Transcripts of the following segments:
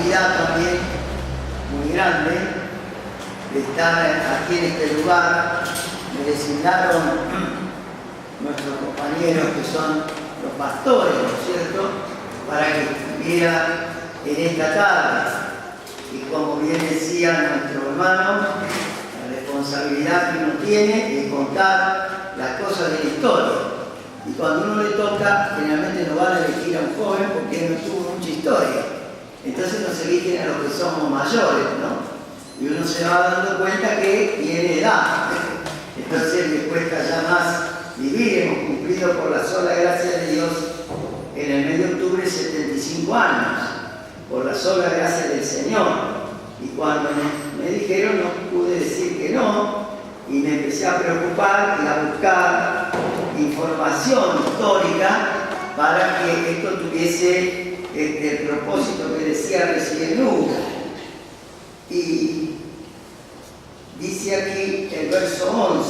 responsabilidad también muy grande de estar aquí en este lugar. Me designaron nuestros compañeros que son los pastores, ¿no es cierto?, para que estuviera en esta tarde. Y como bien decía nuestro hermano, la responsabilidad que uno tiene es contar las cosas de la historia. Y cuando uno le toca, generalmente no van a elegir a un joven porque no tuvo mucha historia. Entonces nos eligen a los que somos mayores, ¿no? Y uno se va dando cuenta que tiene edad. Entonces le cuesta ya más vivir. Hemos cumplido por la sola gracia de Dios en el mes de octubre 75 años, por la sola gracia del Señor. Y cuando me dijeron no pude decir que no, y me empecé a preocupar y a buscar información histórica para que esto tuviese el propósito que decía recién Hugo. Y dice aquí el verso 11: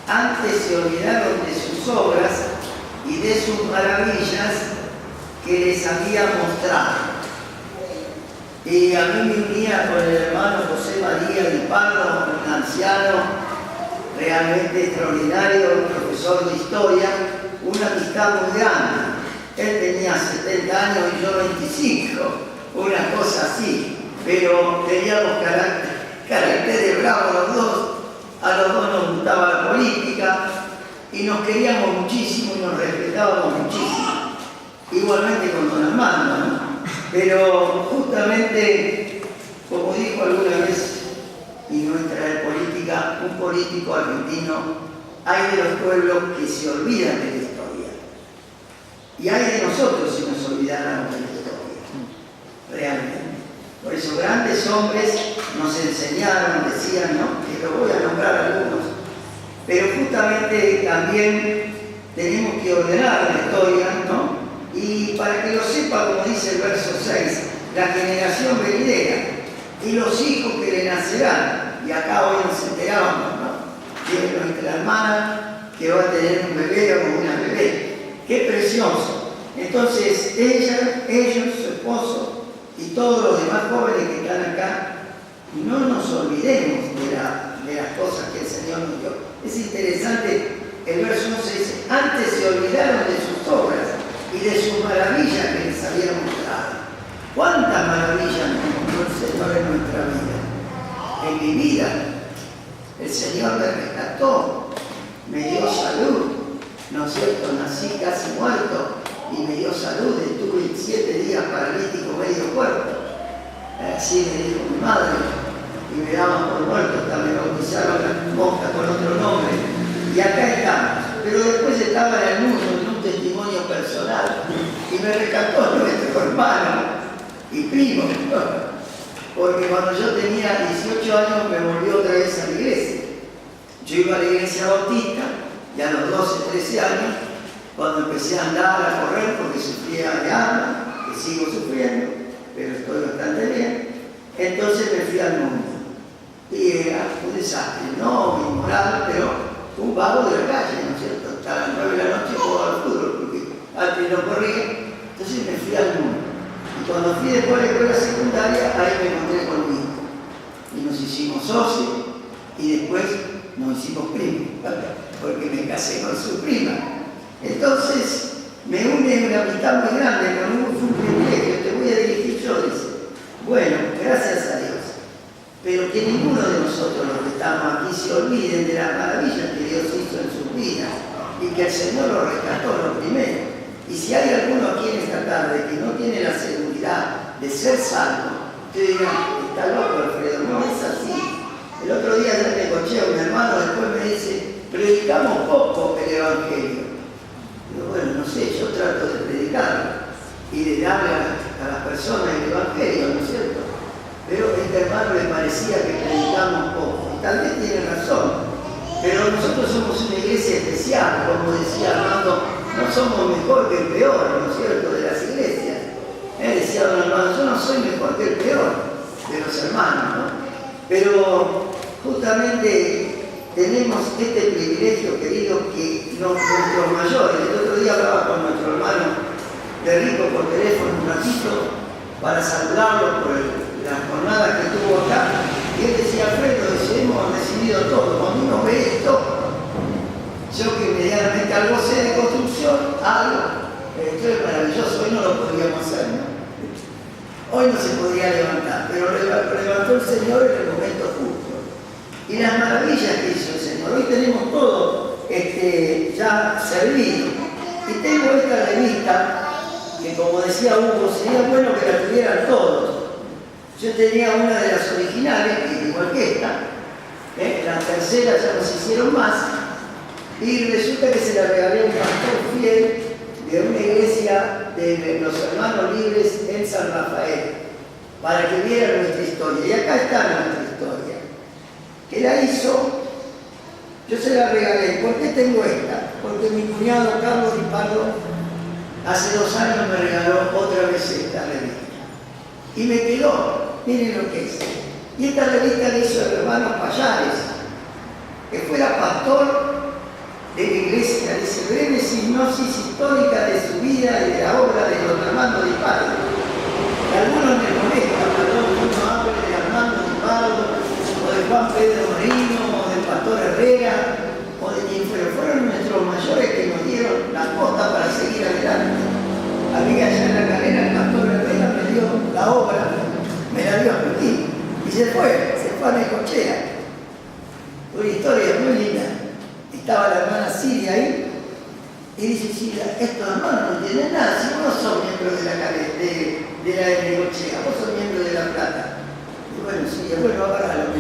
antes se olvidaron de sus obras y de sus maravillas que les había mostrado. Y a mí me unía con el hermano José María Di Pardo, un anciano realmente extraordinario, un profesor de historia, una amistad muy grande. Él tenía 70 años y yo 25, una cosa así, pero teníamos carácter bravo los dos, a los dos nos gustaba la política y nos queríamos muchísimo y nos respetábamos muchísimo, igualmente con don Armando, ¿no? Pero justamente, como dijo alguna vez, y nuestra política, un político argentino, hay de los pueblos que se olvidan de la historia. Y hay de nosotros si nos olvidáramos de la historia, realmente. Por eso grandes hombres nos enseñaron, decían, ¿no?, que lo voy a nombrar algunos, pero justamente también tenemos que ordenar la historia, ¿no? Y para que lo sepa, como dice el verso 6, la generación venidera y los hijos que le nacerán. Y acá hoy nos enterábamos, ¿no?, de nuestra hermana que va a tener un bebé o una bebé. ¡Qué precioso! Entonces, ella, ellos, su esposo y todos los demás jóvenes que están acá, no nos olvidemos de las cosas que el Señor nos dio. Es interesante, el verso 11 dice: antes se olvidaron de sus obras y de sus maravillas que les había mostrado. ¿Cuántas maravillas nos mostró el Señor en nuestra vida? En mi vida, el Señor me rescató, me dio salud, ¿no es cierto? Nací casi muerto y me dio salud, estuve 7 días paralítico medio cuerpo. Así me dijo mi madre, y me daban por muerto, hasta me bautizaron las monjas con otro nombre. Y acá estamos. Pero después estaba en el mundo, en un testimonio personal, y me rescató nuestro hermano y primo, porque cuando yo tenía 18 años me volvió otra vez a la iglesia. Yo iba a la iglesia bautista, y a los 12, 13 años, cuando empecé a andar, a correr, porque sufría de asma, que sigo sufriendo, pero estoy bastante bien, entonces me fui al mundo. Y era un desastre, no inmoral, pero un vago de la calle, ¿no es cierto? Hasta las 9 de la noche jugaba al fútbol, porque antes no corría, entonces me fui al mundo. Y cuando fui después a la escuela secundaria, ahí me encontré con mi hijo. Y nos hicimos socios, y después nos hicimos primos, porque me casé con su prima. Entonces, me une una amistad muy grande, con un privilegio, te voy a dirigir yo, dice. Bueno, gracias a Dios. Pero que ninguno de nosotros los que estamos aquí se olviden de las maravillas que Dios hizo en sus vidas y que el Señor lo rescató lo primero. Y si hay alguno aquí en esta tarde que no tiene la seguridad de ser salvo, usted dirá: está loco, Alfredo, no es así. El otro día ya me escuché a un hermano, después me dice: predicamos poco el Evangelio. Digo, bueno, no sé, yo trato de predicarlo y de darle a las personas el Evangelio, ¿no es cierto? Pero a este hermano le parecía que predicamos poco, y tal vez tiene razón, pero nosotros somos una iglesia especial, como decía Armando, no somos mejor que el peor, ¿no es cierto?, de las iglesias. Decía don Armando: yo no soy mejor que el peor de los hermanos, ¿no? Pero justamente tenemos este privilegio, querido, que nuestros mayores, el otro día hablaba con nuestro hermano de Rico por teléfono un ratito, para saludarlo por la jornada que tuvo acá. Y él decía, Alfredo, hemos recibido todo. Cuando uno ve esto, yo que medianamente algo sé de construcción, esto es maravilloso, hoy no lo podríamos hacer, ¿no? Hoy no se podría levantar, pero lo levantó el Señor en el momento justo. Y las maravillas que hizo el Señor. Hoy tenemos todo ya servido. Y tengo esta revista, que como decía Hugo, sería bueno que la tuvieran todos. Yo tenía una de las originales, que igual que esta, la tercera ya nos hicieron más, y resulta que se la regalé a un pastor fiel de una iglesia de los hermanos libres en San Rafael, para que vieran nuestra historia. Y acá está nuestra historia, que la hizo, yo se la regalé. ¿Por qué tengo esta? Porque mi cuñado Carlos Di Pardo hace 2 años me regaló otra vez esta revista. Y me quedó, miren lo que es. Y esta revista la hizo el hermano Payares, que fuera pastor de la iglesia, dice breve hipnosis histórica de su vida y de la obra de los hermanos Di Pardo. Algunos me molestan cuando uno habla de Armando Di Pardo, o de Juan Pedro Marino, o del pastor Herrera, o de quien fueron nuestros mayores que nos dieron la posta para seguir adelante. A mí allá en la carrera el pastor Herrera me dio la obra, me la dio a mí, y se fue a Necochea. Una historia muy linda. Estaba la hermana Siria ahí, y dice, Siria, estos hermanos no entienden nada, si vos no sos miembro de la Necochea, vos sos miembro de La Plata. Y bueno, Siria, bueno, agárralo,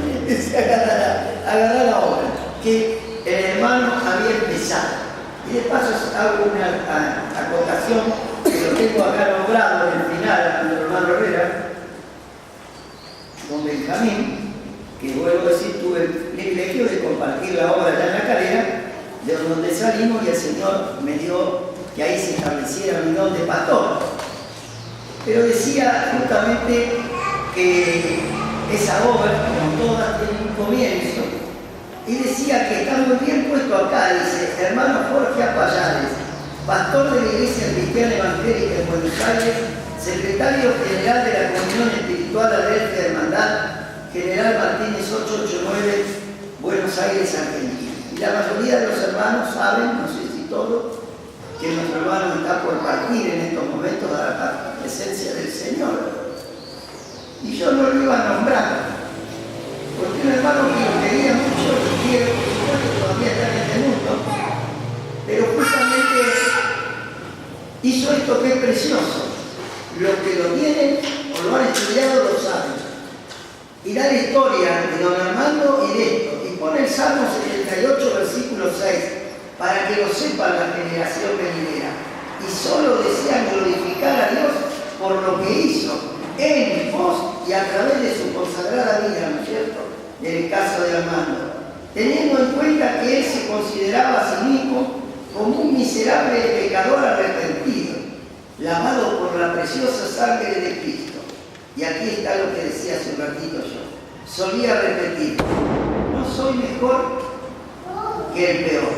agarrá la obra, que el hermano había empezado. Y de paso hago una acotación, que lo tengo acá nombrado en el final, con el hermano Herrera, con Benjamín, que vuelvo a decir, tuve el privilegio de compartir la obra allá en la carrera, de donde salimos, y el Señor me dio que ahí se estableciera mi don de pastor. Pero decía justamente que esa obra, como todas, tiene un comienzo, y decía que está muy bien puesto acá, dice, hermano Jorge Payares, pastor de la Iglesia Cristiana Evangélica en Buenos Aires, secretario general de la Comunión Espiritual Adelphia Hermandad, General Martínez 889, Buenos Aires, Argentina. Y la mayoría de los hermanos saben, no sé si todos, que nuestro hermano está por partir en estos momentos a la presencia del Señor. Y yo no lo iba a nombrar, porque un hermano que lo quería mucho, lo quiero, por supuesto, todavía está en este mundo, pero justamente hizo esto que es precioso. Los que lo tienen o lo han estudiado lo saben. Y da la historia de don Armando y de esto, y pone el Salmo 78, versículo 6, para que lo sepa la generación venidera. Y solo desean glorificar a Dios por lo que hizo en vos y a través de su consagrada vida, ¿no es cierto? En el caso de Armando. Teniendo en cuenta que él se consideraba a sí mismo como un miserable pecador arrepentido, lavado por la preciosa sangre de Cristo. Y aquí está lo que decía hace un ratito yo. Solía repetir, no soy mejor que el peor.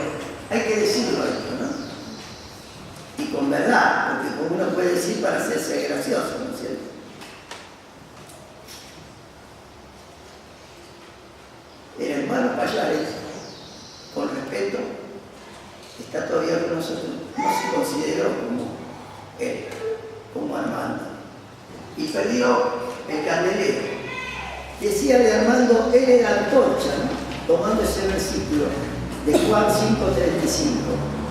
Hay que decirlo esto, ¿no? Y con verdad, porque como uno puede decir para hacerse gracioso, ¿no es cierto? El hermano Payares, con respeto, está todavía con nosotros, no se consideró como él, como Armando. Y perdió el candelero. Decía de Armando, él era antorcha, ¿no? Tomando ese versículo de Juan 5:35.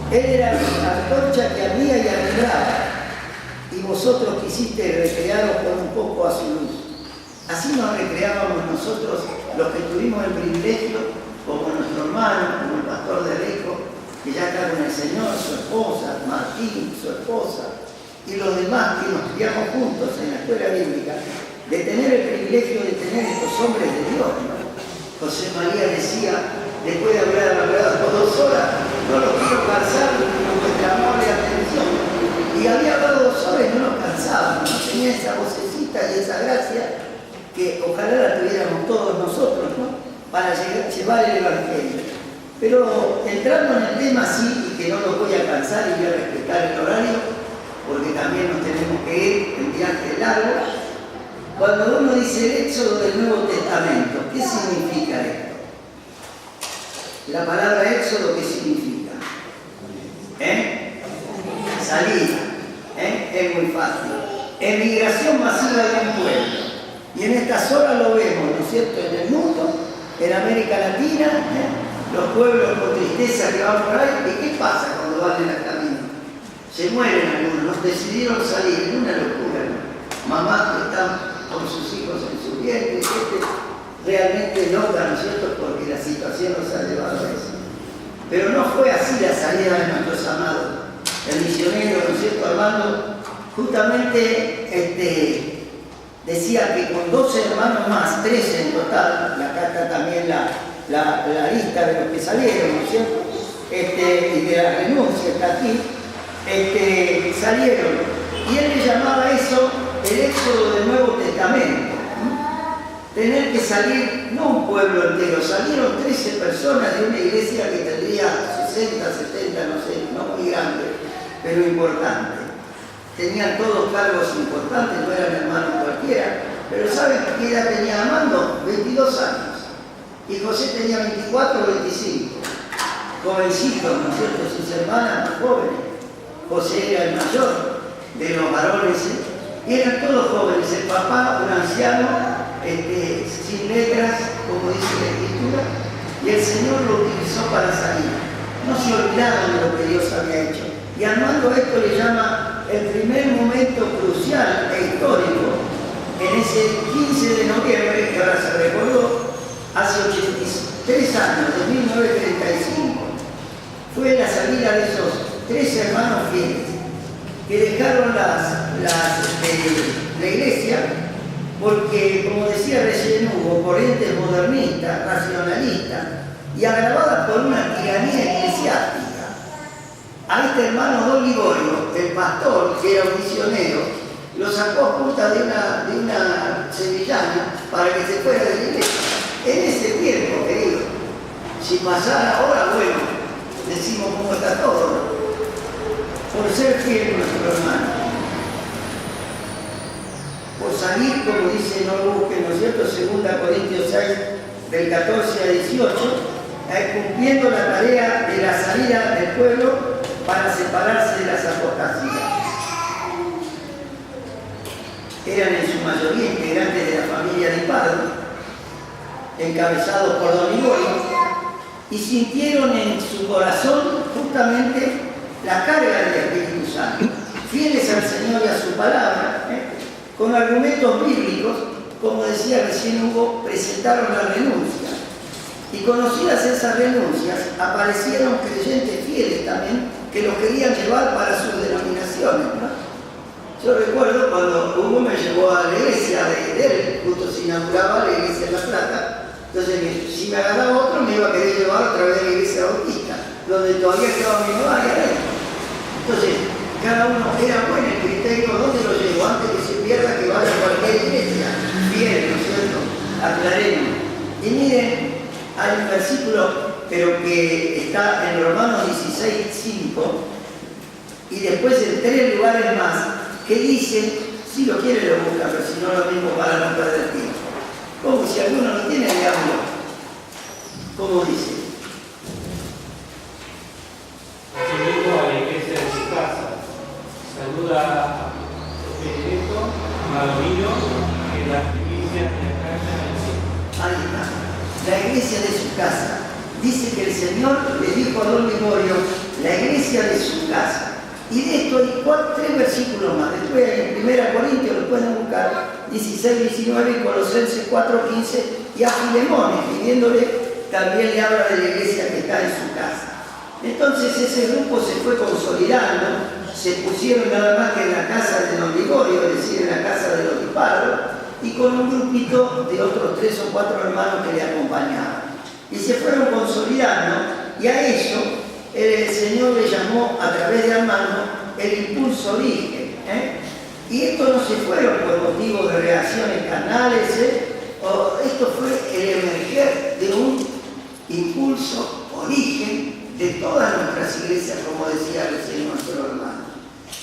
Él era la antorcha que ardía y alumbraba, y vosotros quisiste recrearos con un poco a su luz. Así nos recreábamos nosotros, los que tuvimos el privilegio, como nuestro hermano, como el pastor de Rico, que ya está con el Señor, su esposa, Martín, su esposa, y los demás que nos criamos juntos en la escuela bíblica, de tener el privilegio de tener estos hombres de Dios, ¿no? José María decía, después de haber hablado por 2 horas, no los quiero cansar con vuestra amable atención. Y había hablado 2 horas y no nos cansábamos, ¿no? Tenía esa vocecita y esa gracia que ojalá la tuviéramos todos nosotros, ¿no? Para llevar el Evangelio. Pero entrando en el tema sí, y que no los voy a cansar y voy a respetar el horario, porque también nos tenemos que ir en viajes largos. Cuando uno dice el éxodo del Nuevo Testamento, ¿qué significa esto? La palabra éxodo, ¿qué significa? Salida. Es muy fácil. Emigración masiva de un pueblo. Y en estas horas lo vemos, ¿no es cierto?, en el mundo, en América Latina, los pueblos con tristeza que van por ahí. ¿Y qué pasa cuando van en el camino? Se mueren algunos, decidieron salir, es una locura, ¿no? Mamás que están con sus hijos en su vientre, gente realmente loca, ¿no es cierto?, porque la situación nos ha llevado a eso. Pero no fue así la salida de nuestros amados. El misionero, ¿no es cierto?, Armando, justamente decía que con 12 hermanos más, 13 en total, y acá está también la lista de los que salieron, ¿no es cierto?, y de la renuncia está aquí, salieron. Y él le llamaba eso el éxodo del Nuevo Testamento. Tener que salir, no un pueblo entero, salieron 13 personas de una iglesia que tendría 60, 70, no sé, no muy grande, pero importante. Tenían todos cargos importantes, no eran hermanos cualquiera, pero ¿saben qué edad tenía Armando? 22 años. Y José tenía 24 o 25. Jovencitos, ¿no es cierto?, sus hermanas más jóvenes. José era el mayor de los varones, y eran todos jóvenes. El papá, un anciano, sin letras, como dice la Escritura, y el Señor lo utilizó para salir. No se olvidaron de lo que Dios había hecho. Y Armando a esto le llama el primer momento crucial e histórico, en ese 15 de noviembre, que ahora se recordó, hace 83 años, de 1935, fue la salida de esos 3 hermanos fieles, que dejaron la iglesia, porque, como decía recién Hugo, corrientes modernistas, racionalistas, y agravadas por una tiranía eclesiástica. A este hermano Don Liborio, el pastor, que era un misionero, lo sacó a punta de una sevillana para que se fuera de la iglesia. En ese tiempo, querido, si pasara ahora, bueno, decimos cómo está todo, ¿no? Por ser fiel nuestro hermano. Por salir, como dice, no lo busquen, ¿no es cierto?, 2 Corintios 6, del 14 al 18, cumpliendo la tarea de la salida del pueblo para separarse de las apostasías. Eran en su mayoría integrantes de la familia de Pardo, encabezados por Don Liborio, y sintieron en su corazón justamente la carga del Espíritu Santo, fieles al Señor y a su palabra, con argumentos bíblicos, como decía recién Hugo, presentaron la renuncia. Y conocidas esas renuncias, aparecieron creyentes fieles también, que los querían llevar para sus denominaciones, ¿no? Yo recuerdo cuando Hugo me llevó a la iglesia de él, justo se inauguraba la iglesia de La Plata, entonces si me agarraba otro me iba a querer llevar a través de la iglesia bautista, donde todavía estaba mi mamá y adentro. Entonces, cada uno era bueno el criterio, ¿dónde lo llevo? Antes que se pierda, que vaya a cualquier iglesia. Bien, ¿no es cierto? Aclaremos. Y miren, hay un versículo, pero que está en Romanos 16:5, y después en 3 lugares más, que dice, si lo quiere lo busca, pero si no lo mismo para no perder tiempo. Como si alguno lo tiene, digámoslo. ¿Cómo dice? Asimismo a la iglesia de su casa. Saluda a Benedetto, amado mío, que la iglesia de la casa. Ahí está. La iglesia de su casa. Dice que el Señor le dijo a Don Liborio, la iglesia de su casa. Y de esto hay 3 versículos más. Después en 1 Corintios lo pueden buscar, 16, 19, Colosenses 4, 15, y a Filemón, escribiéndole, también le habla de la iglesia que está en su casa. Entonces ese grupo se fue consolidando, se pusieron nada más que en la casa de Don Liborio, es decir, en la casa de los disparos, y con un grupito de otros 3 o 4 hermanos que le acompañaban. Y se fueron consolidando, y a ello el Señor le llamó a través de Armando el impulso origen. Y esto no se fueron por motivos de reacciones carnales, esto fue el emerger de un impulso origen de todas nuestras iglesias, como decía recién nuestro hermano.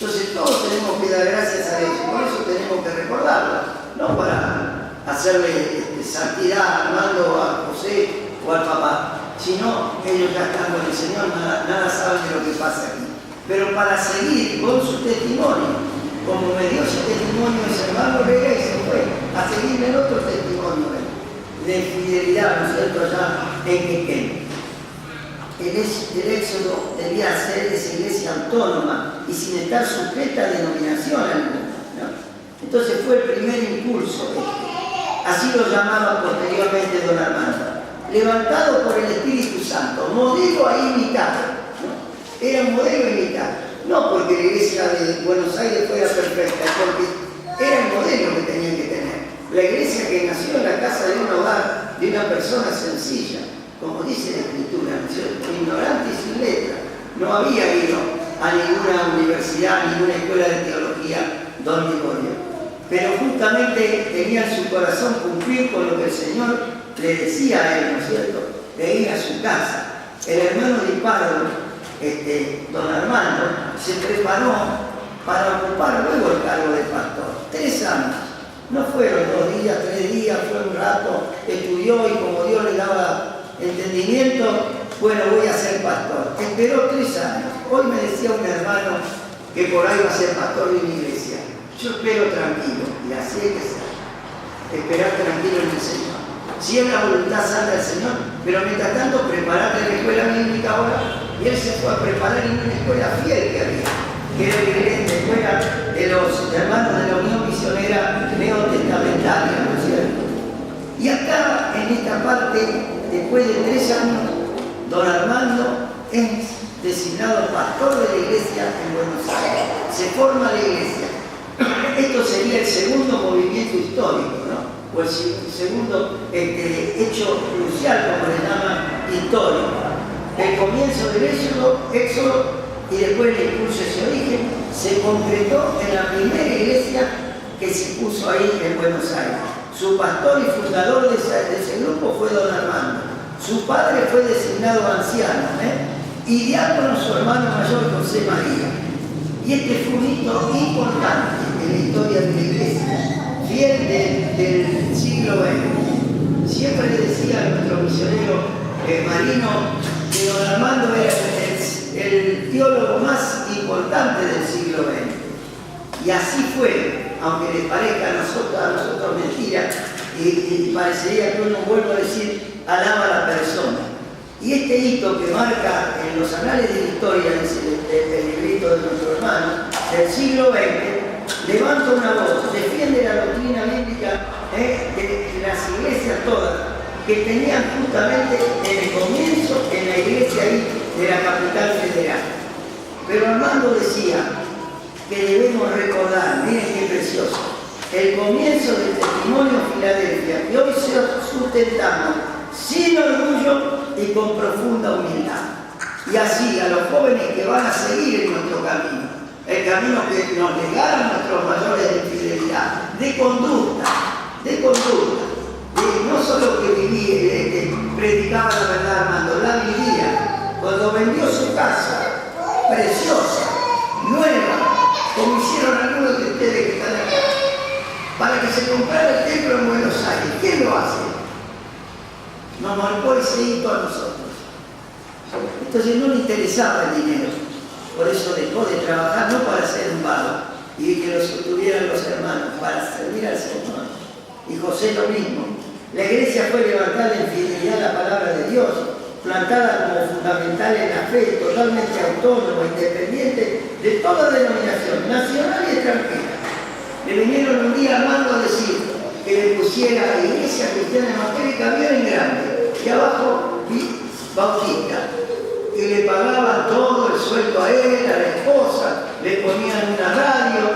Entonces todos tenemos que dar gracias a Dios. Por eso tenemos que recordarlo, no para hacerle santidad Armando a José o al papá, sino ellos ya están con el Señor, nada saben de lo que pasa aquí. Pero para seguir con su testimonio, como me dio ese testimonio ese hermano, regresa y se fue a seguir el otro testimonio de fidelidad, ¿no es cierto?, allá en Quequén. El Éxodo debía ser esa iglesia autónoma y sin estar sujeta a denominación alguna, ¿no? Entonces fue el primer impulso. Así lo llamaba posteriormente don Armando. Levantado por el Espíritu Santo, modelo a imitar, ¿no? Era un modelo a imitar. No porque la iglesia de Buenos Aires fuera perfecta, porque era el modelo que tenían que tener. La iglesia que nació en la casa de un hogar, de una persona sencilla, como dice la Escritura, ignorante y sin letra. No había ido a ninguna universidad, a ninguna escuela de teología, don Gregorio. Pero justamente tenía en su corazón cumplir con lo que el Señor le decía a él, ¿no es cierto?, de ir a su casa. El hermano de Pardo, don Armando, se preparó para ocupar luego el cargo de pastor. 3 años. No fueron 2 días, 3 días, fue un rato, estudió y como Dios le daba entendimiento, bueno, voy a ser pastor. Esperó 3 años. Hoy me decía un hermano que por ahí va a ser pastor de una iglesia. Yo espero tranquilo, y así hay que ser. Esperar tranquilo en el Señor. Si es la voluntad santa del Señor, pero mientras tanto preparate en la escuela bíblica ahora. Y él se fue a preparar en una escuela fiel que había, que era la escuela de los hermanos de la Unión Misionera Neotestamentaria, ¿no es cierto? Y acá, en esta parte, después de 3 años, don Armando es designado pastor de la iglesia en Buenos Aires. Se forma la iglesia. Esto sería el segundo movimiento histórico, ¿no? O el segundo hecho crucial, como le llaman, histórico. El comienzo del Éxodo y después el impulso de ese origen se concretó en la primera iglesia que se puso ahí en Buenos Aires. Su pastor y fundador de ese grupo fue don Armando. Su padre fue designado anciano, y diácono su hermano mayor José María. Y este fue un hito importante en la historia de la iglesia, fiel del siglo XX. Siempre le decía a nuestro misionero marino que don Armando era el teólogo más importante del siglo XX. Y así fue, aunque les parezca a nosotros mentira, y parecería que uno vuelve a decir, alaba a la persona. Y este hito que marca en los anales de la historia, el librito de nuestro hermano, del siglo XX, levanta una voz, defiende la doctrina bíblica de las iglesias todas, que tenían justamente en el comienzo, en la iglesia ahí de la capital federal. Pero Armando decía que debemos recordar, miren qué precioso, el comienzo del testimonio de Filadelfia, que hoy se sustentamos sin orgullo y con profunda humildad. Y así a los jóvenes que van a seguir en nuestro camino, el camino que nos legaron nuestros mayores de fidelidad, de conducta, no solo que vivía, predicaba la verdad Armando, la vivía. Cuando vendió su casa, preciosa, nueva, como hicieron algunos de ustedes que están acá, para que se comprara el templo en Buenos Aires. ¿Quién lo hace? Nos marcó ese hito a nosotros. Entonces no le interesaba el dinero, por eso dejó de trabajar, no para ser un vago y que lo sostuvieran los hermanos, para servir al Señor. Y José lo mismo. La iglesia fue levantada en fidelidad a la palabra de Dios, plantada como fundamental en la fe, totalmente autónoma, independiente de toda denominación, nacional y extranjera. Le vinieron un día a Armando a decir que le pusiera Iglesia Cristiana Evangélica bien en grande, y abajo Bautista, y le pagaban todo el sueldo a él, a la esposa, le ponían una radio,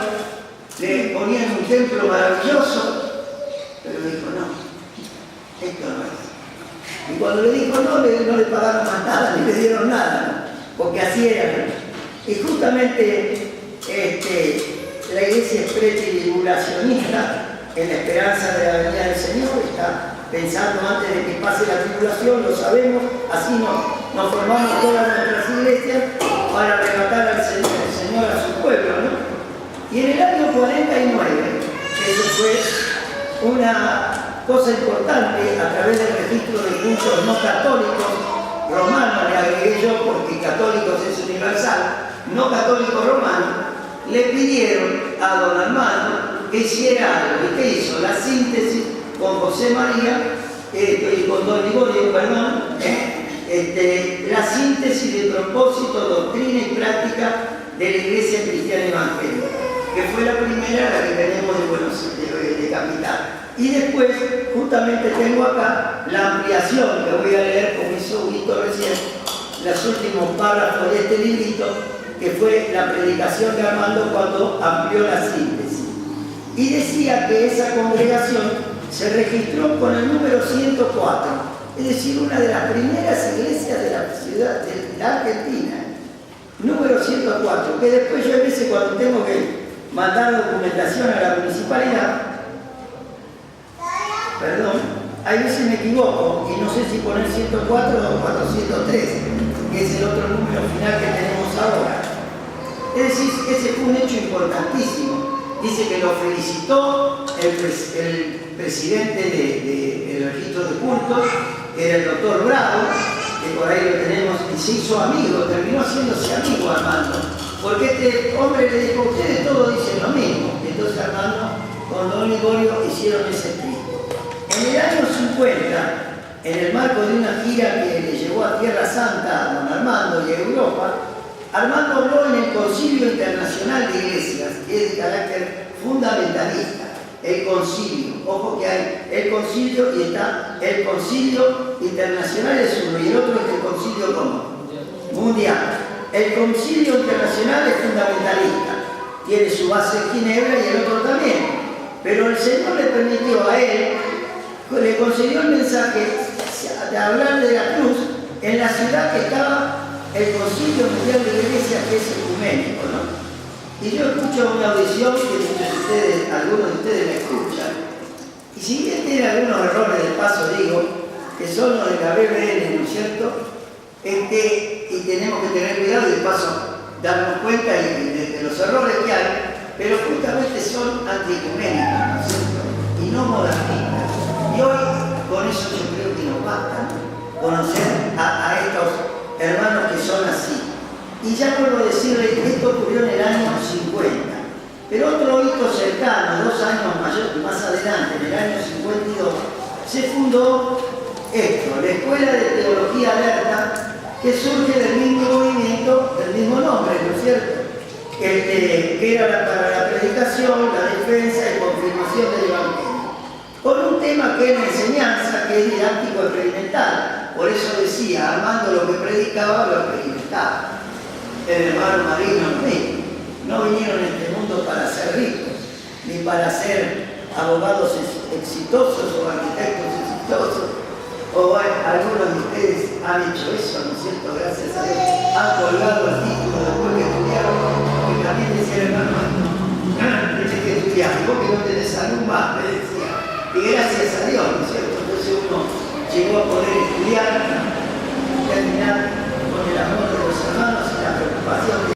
le ponían un templo maravilloso, pero dijo no. Esto no es. Y cuando le dijo no le pagaron más nada, ni le dieron nada, ¿no? Porque así era. Y justamente la iglesia es pretribulacionista, en la esperanza de la venida del Señor, está pensando antes de que pase la tribulación, lo sabemos, así nos formamos todas nuestras iglesias para arrebatar al Señor a su pueblo, ¿no? Y en el año 49, eso fue una cosa importante a través del registro de cultos no católicos, romanos le agregué yo porque católicos es universal, no católicos romanos, le pidieron a don Armando que hiciera algo. ¿Y qué hizo? La síntesis con José María, y con don Ligorio, perdón, la síntesis de propósito, doctrina y práctica de la Iglesia Cristiana Evangélica, que fue la primera, la que tenemos de Capital. Y después, justamente tengo acá la ampliación, que voy a leer como hizo Huguito recién, los últimos párrafos de este librito, que fue la predicación de Armando cuando amplió la síntesis. Y decía que esa congregación se registró con el número 104, es decir, una de las primeras iglesias de la ciudad de la Argentina, número 104, que después yo a veces cuando tengo que mandar documentación a la municipalidad, perdón, a veces me equivoco y no sé si poner 104 o 403, que es el otro número final que tenemos ahora. Es decir, ese fue un hecho importantísimo. Dice que lo felicitó el presidente del registro de cultos, que era el doctor Bravo, que por ahí lo tenemos, y se hizo amigo, terminó haciéndose amigo Armando, porque este hombre le dijo, ustedes todos dicen lo mismo. Y entonces Armando con don Ligorio hicieron ese escrito. En el año 50, en el marco de una gira que le llevó a Tierra Santa a don Armando y a Europa, Armando habló en el Concilio Internacional de Iglesias, que es de carácter fundamentalista, el concilio. Ojo que hay el concilio y está el Concilio Internacional es uno y el otro es el Concilio común, mundial. El Concilio Internacional es fundamentalista, tiene su base en Ginebra y el otro también, pero el Señor le permitió a él, le concedió el mensaje de hablar de la cruz en la ciudad que estaba el Concilio Mundial de la Iglesia, que es ecuménico, ¿no? Y yo escucho una audición que algunos de ustedes me escuchan, y si bien tiene algunos errores de paso, digo, que son los de la BBN, ¿no es cierto? Y tenemos que tener cuidado y de paso darnos cuenta de los errores que hay, pero justamente son antiecuménicos, ¿no es cierto? Y no modernistas. Y hoy, con eso yo creo que nos basta, ¿no? Conocer a estos hermanos que son así. Y ya vuelvo a decirle que esto ocurrió en el año 50. Pero otro hito cercano, 2 años más adelante, en el año 52, se fundó esto, la Escuela de Teología Alerta, que surge del mismo movimiento, del mismo nombre, ¿no es cierto? Que era para la predicación, la defensa y confirmación del Evangelio. Con un tema que es la enseñanza, que es didáctico experimental. Por eso decía, Armando lo que predicaba, lo experimentaba. El hermano Marino no vinieron a este mundo para ser ricos, ni para ser abogados exitosos o arquitectos exitosos, o algunos de ustedes han hecho eso, ¿no es cierto? Gracias a Dios, han colgado el título después que estudiaron, que también decía el hermano Marino, tienes que estudiar, vos que no tenés salud más, me decía. Y gracias a Dios, ¿no es cierto? Entonces uno llegó a poder estudiar, terminar con el amor de los hermanos y la preocupación de